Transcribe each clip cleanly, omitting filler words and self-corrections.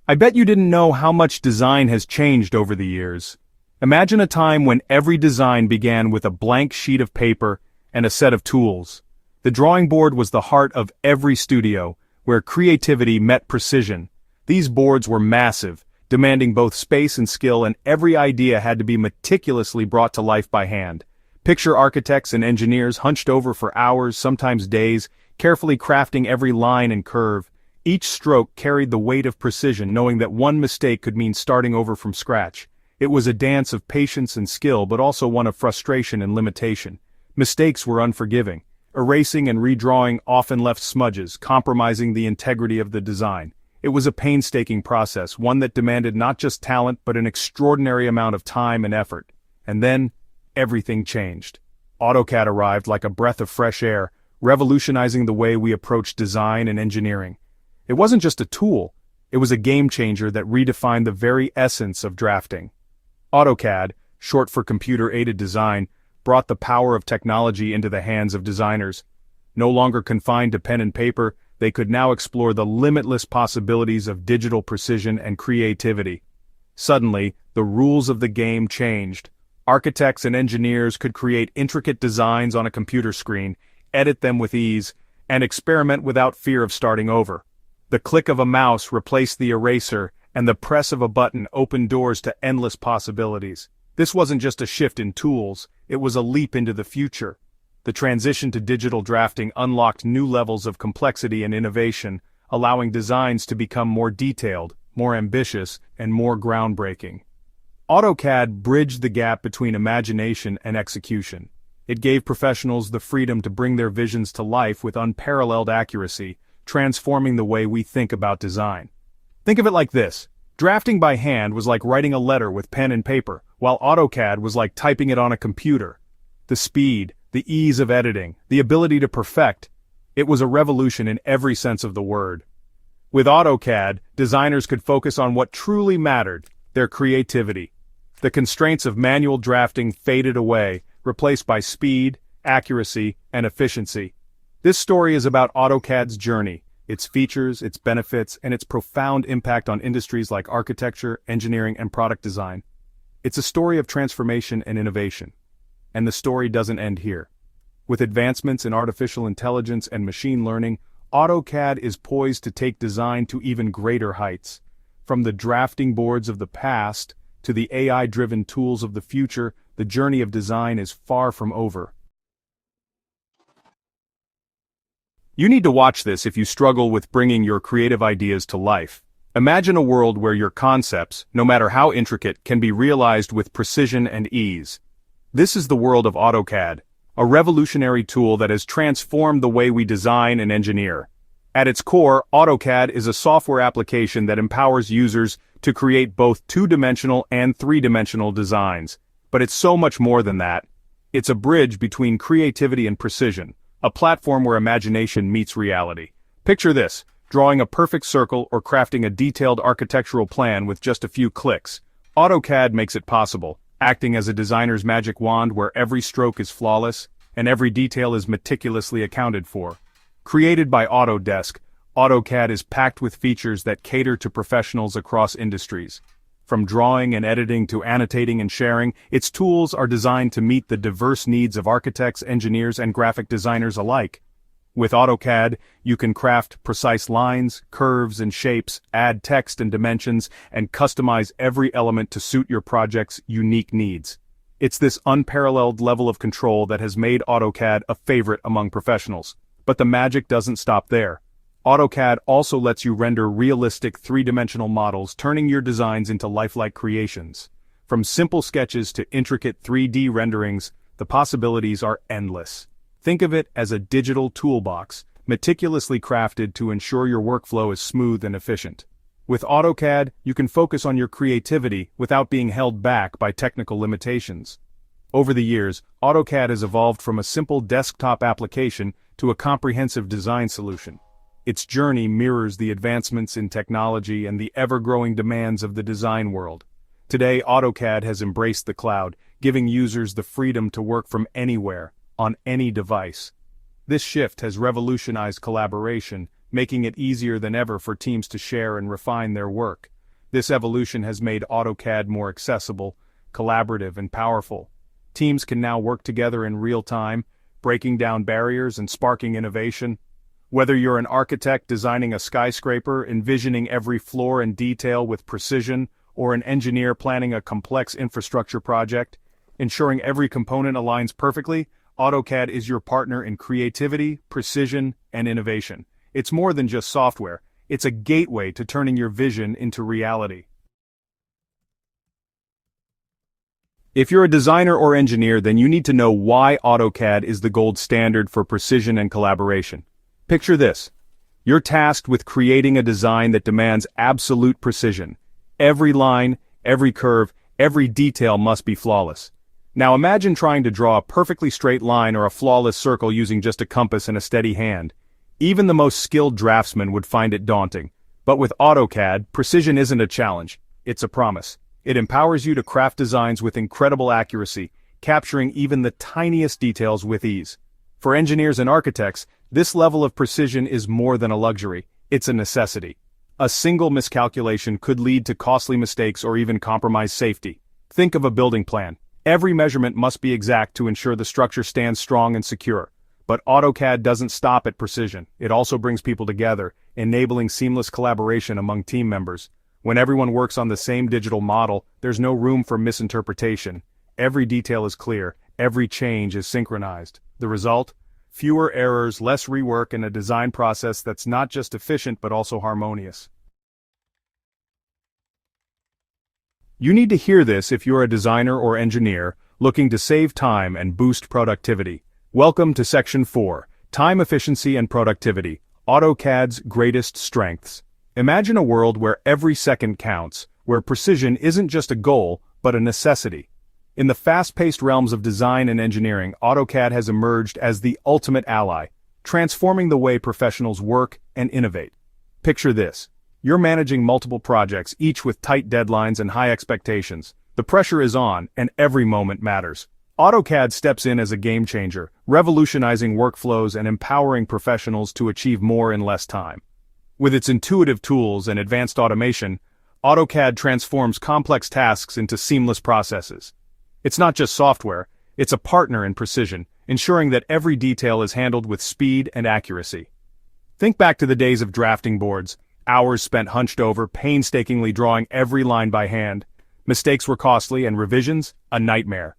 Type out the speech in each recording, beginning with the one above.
I bet you didn't know how much design has changed over the years. Imagine a time when every design began with a blank sheet of paper and a set of tools. The drawing board was the heart of every studio, where creativity met precision. These boards were massive, demanding both space and skill, and every idea had to be meticulously brought to life by hand. Picture architects and engineers hunched over for hours, sometimes days, carefully crafting every line and curve. Each stroke carried the weight of precision, knowing that one mistake could mean starting over from scratch. It was a dance of patience and skill, but also one of frustration and limitation. Mistakes were unforgiving. Erasing and redrawing often left smudges, compromising the integrity of the design. It was a painstaking process, one that demanded not just talent but an extraordinary amount of time and effort. And then, everything changed. AutoCAD arrived like a breath of fresh air, revolutionizing the way we approach design and engineering. It wasn't just a tool, it was a game changer that redefined the very essence of drafting. AutoCAD, short for computer-aided design, brought the power of technology into the hands of designers. No longer confined to pen and paper, they could now explore the limitless possibilities of digital precision and creativity. Suddenly, the rules of the game changed. Architects and engineers could create intricate designs on a computer screen, edit them with ease, and experiment without fear of starting over. The click of a mouse replaced the eraser, and the press of a button opened doors to endless possibilities. This wasn't just a shift in tools, it was a leap into the future. The transition to digital drafting unlocked new levels of complexity and innovation, allowing designs to become more detailed, more ambitious, and more groundbreaking. AutoCAD bridged the gap between imagination and execution. It gave professionals the freedom to bring their visions to life with unparalleled accuracy, transforming the way we think about design. Think of it like this. Drafting by hand was like writing a letter with pen and paper, while AutoCAD was like typing it on a computer. The speed, the ease of editing, the ability to perfect, it was a revolution in every sense of the word. With AutoCAD, designers could focus on what truly mattered, their creativity. The constraints of manual drafting faded away, replaced by speed, accuracy, and efficiency. This story is about AutoCAD's journey, its features, its benefits, and its profound impact on industries like architecture, engineering, and product design. It's a story of transformation and innovation. And the story doesn't end here. With advancements in artificial intelligence and machine learning, AutoCAD is poised to take design to even greater heights. From the drafting boards of the past to the AI-driven tools of the future, the journey of design is far from over. You need to watch this if you struggle with bringing your creative ideas to life. Imagine a world where your concepts, no matter how intricate, can be realized with precision and ease. This is the world of AutoCAD, a revolutionary tool that has transformed the way we design and engineer. At its core, AutoCAD is a software application that empowers users to create both two-dimensional and three-dimensional designs. But it's so much more than that. It's a bridge between creativity and precision, a platform where imagination meets reality. Picture this, drawing a perfect circle or crafting a detailed architectural plan with just a few clicks. AutoCAD makes it possible, acting as a designer's magic wand where every stroke is flawless and every detail is meticulously accounted for. Created by Autodesk, AutoCAD is packed with features that cater to professionals across industries. From drawing and editing to annotating and sharing, its tools are designed to meet the diverse needs of architects, engineers, and graphic designers alike. With AutoCAD, you can craft precise lines, curves, and shapes, add text and dimensions, and customize every element to suit your project's unique needs. It's this unparalleled level of control that has made AutoCAD a favorite among professionals. But the magic doesn't stop there. AutoCAD also lets you render realistic three-dimensional models, turning your designs into lifelike creations. From simple sketches to intricate 3D renderings, the possibilities are endless. Think of it as a digital toolbox, meticulously crafted to ensure your workflow is smooth and efficient. With AutoCAD, you can focus on your creativity without being held back by technical limitations. Over the years, AutoCAD has evolved from a simple desktop application to a comprehensive design solution. Its journey mirrors the advancements in technology and the ever-growing demands of the design world. Today, AutoCAD has embraced the cloud, giving users the freedom to work from anywhere, on any device. This shift has revolutionized collaboration, making it easier than ever for teams to share and refine their work. This evolution has made AutoCAD more accessible, collaborative, and powerful. Teams can now work together in real time, breaking down barriers and sparking innovation. Whether you're an architect designing a skyscraper, envisioning every floor and detail with precision, or an engineer planning a complex infrastructure project, ensuring every component aligns perfectly, AutoCAD is your partner in creativity, precision, and innovation. It's more than just software, it's a gateway to turning your vision into reality. If you're a designer or engineer, then you need to know why AutoCAD is the gold standard for precision and collaboration. Picture this. You're tasked with creating a design that demands absolute precision. Every line, every curve, every detail must be flawless. Now imagine trying to draw a perfectly straight line or a flawless circle using just a compass and a steady hand. Even the most skilled draftsman would find it daunting. But with AutoCAD, precision isn't a challenge, it's a promise. It empowers you to craft designs with incredible accuracy, capturing even the tiniest details with ease. For engineers and architects, this level of precision is more than a luxury, it's a necessity. A single miscalculation could lead to costly mistakes or even compromise safety. Think of a building plan. Every measurement must be exact to ensure the structure stands strong and secure. But AutoCAD doesn't stop at precision, it also brings people together, enabling seamless collaboration among team members. When everyone works on the same digital model, there's no room for misinterpretation. Every detail is clear, every change is synchronized. The result? Fewer errors, less rework, and a design process that's not just efficient but also harmonious. You need to hear this if you're a designer or engineer looking to save time and boost productivity. Welcome to Section 4, Time Efficiency and Productivity, AutoCAD's Greatest Strengths. Imagine a world where every second counts, where precision isn't just a goal, but a necessity. In the fast-paced realms of design and engineering, AutoCAD has emerged as the ultimate ally, transforming the way professionals work and innovate. Picture this. You're managing multiple projects, each with tight deadlines and high expectations. The pressure is on, and every moment matters. AutoCAD steps in as a game-changer, revolutionizing workflows and empowering professionals to achieve more in less time. With its intuitive tools and advanced automation, AutoCAD transforms complex tasks into seamless processes. It's not just software, it's a partner in precision, ensuring that every detail is handled with speed and accuracy. Think back to the days of drafting boards, hours spent hunched over, painstakingly drawing every line by hand. Mistakes were costly and revisions, a nightmare.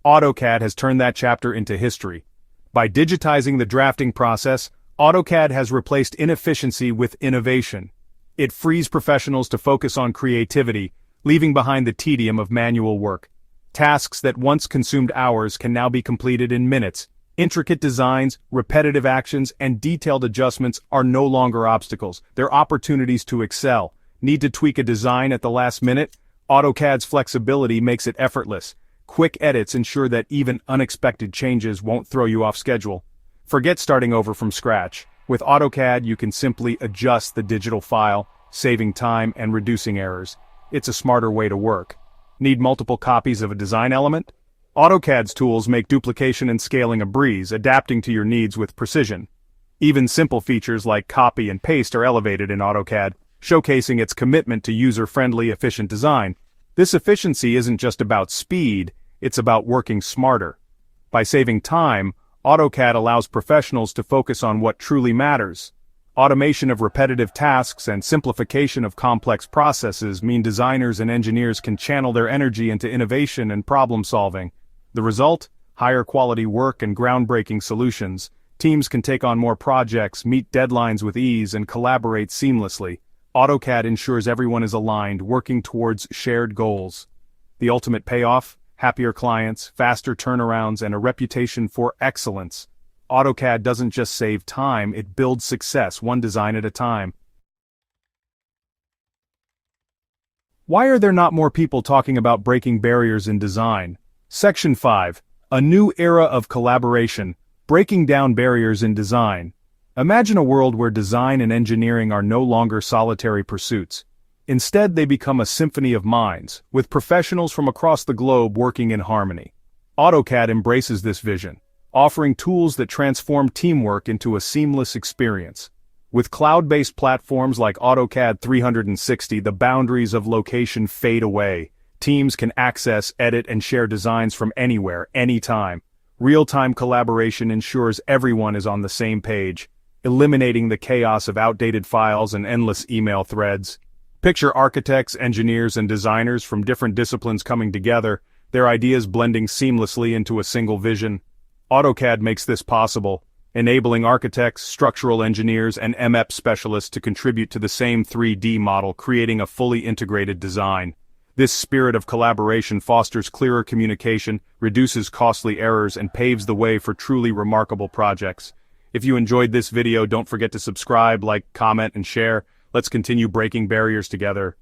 AutoCAD has turned that chapter into history. By digitizing the drafting process, AutoCAD has replaced inefficiency with innovation. It frees professionals to focus on creativity, leaving behind the tedium of manual work. Tasks that once consumed hours can now be completed in minutes. Intricate designs, repetitive actions, and detailed adjustments are no longer obstacles. They're opportunities to excel. Need to tweak a design at the last minute? AutoCAD's flexibility makes it effortless. Quick edits ensure that even unexpected changes won't throw you off schedule. Forget starting over from scratch. With AutoCAD, you can simply adjust the digital file, saving time and reducing errors. It's a smarter way to work. Need multiple copies of a design element? AutoCAD's tools make duplication and scaling a breeze, adapting to your needs with precision. Even simple features like copy and paste are elevated in AutoCAD, showcasing its commitment to user-friendly, efficient design. This efficiency isn't just about speed, it's about working smarter. By saving time, AutoCAD allows professionals to focus on what truly matters. Automation of repetitive tasks and simplification of complex processes mean designers and engineers can channel their energy into innovation and problem-solving. The result? Higher quality work and groundbreaking solutions. Teams can take on more projects, meet deadlines with ease, and collaborate seamlessly. AutoCAD ensures everyone is aligned, working towards shared goals. The ultimate payoff? Happier clients, faster turnarounds, and a reputation for excellence. AutoCAD doesn't just save time, it builds success one design at a time. Why are there not more people talking about breaking barriers in design? Section 5. A new era of collaboration, breaking down barriers in design. Imagine a world where design and engineering are no longer solitary pursuits. Instead, they become a symphony of minds, with professionals from across the globe working in harmony. AutoCAD embraces this vision, offering tools that transform teamwork into a seamless experience. With cloud-based platforms like AutoCAD 360, the boundaries of location fade away. Teams can access, edit, and share designs from anywhere, anytime. Real-time collaboration ensures everyone is on the same page, eliminating the chaos of outdated files and endless email threads. Picture architects, engineers, and designers from different disciplines coming together, their ideas blending seamlessly into a single vision. AutoCAD makes this possible, enabling architects, structural engineers, and MEP specialists to contribute to the same 3D model, creating a fully integrated design. This spirit of collaboration fosters clearer communication, reduces costly errors, and paves the way for truly remarkable projects. If you enjoyed this video, don't forget to subscribe, like, comment, and share. Let's continue breaking barriers together.